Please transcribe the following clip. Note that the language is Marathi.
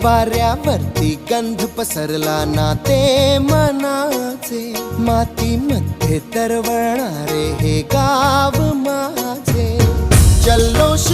वाऱ्यावरती गंध पसरला ना ते मनाचे, मातीमध्ये तरवळणारे हे गाव माझे. जल्लोष